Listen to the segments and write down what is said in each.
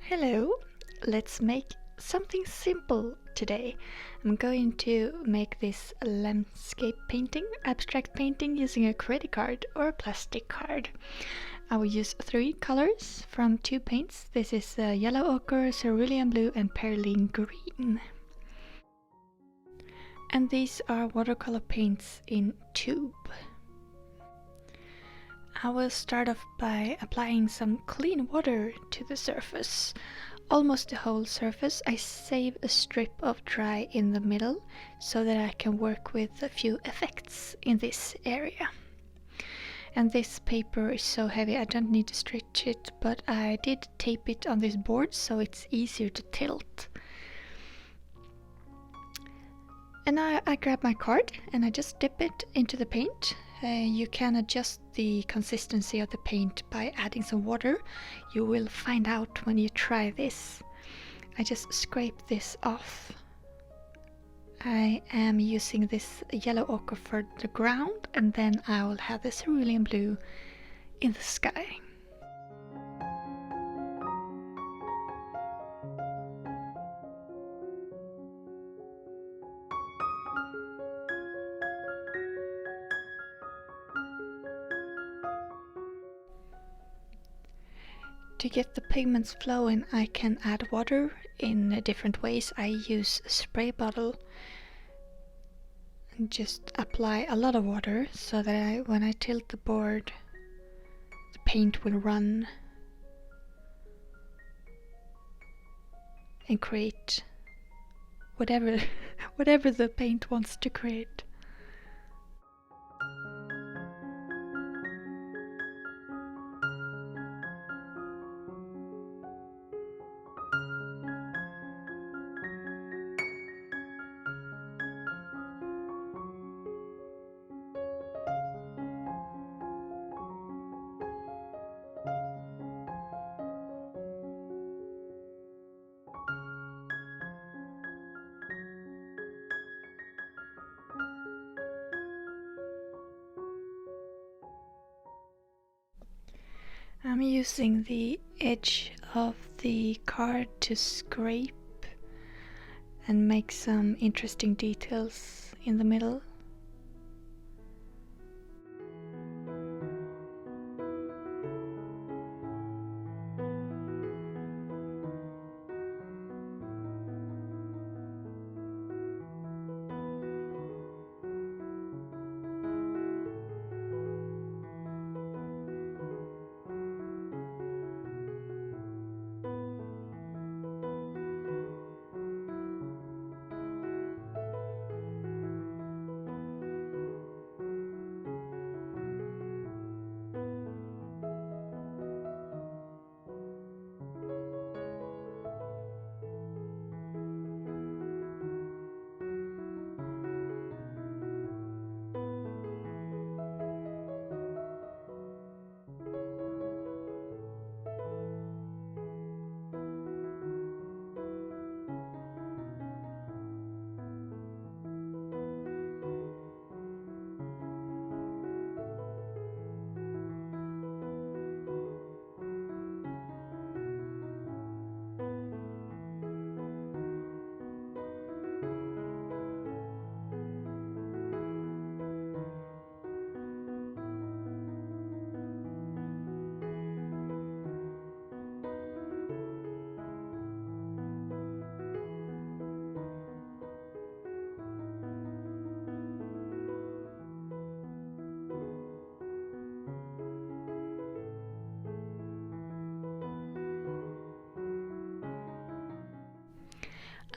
Hello, let's make something simple today. I'm going to make this landscape painting, abstract painting using a credit card or a plastic card. I will use 3 colors from 2 paints. This is yellow ochre, cerulean blue and perylene green. And these are watercolor paints in tube. I will start off by applying some clean water to the surface. Almost the whole surface. I save a strip of dry in the middle so that I can work with a few effects in this area. And this paper is so heavy I don't need to stretch it, but I did tape it on this board so it's easier to tilt. And I grab my card and I just dip it into the paint. You can adjust the consistency of the paint by adding some water. You will find out when you try this. I just scrape this off. I am using this yellow ochre for the ground, and then I will have the cerulean blue in the sky. To get the pigments flowing, I can add water in different ways. I use a spray bottle and just apply a lot of water so that when I tilt the board, the paint will run and create whatever the paint wants to create. I'm using the edge of the card to scrape and make some interesting details in the middle.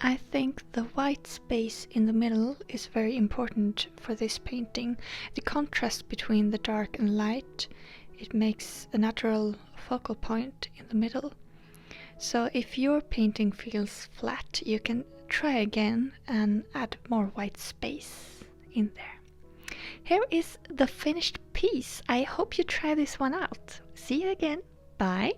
I think the white space in the middle is very important for this painting. The contrast between the dark and light, it makes a natural focal point in the middle. So if your painting feels flat, you can try again and add more white space in there. Here is the finished piece. I hope you try this one out. See you again. Bye.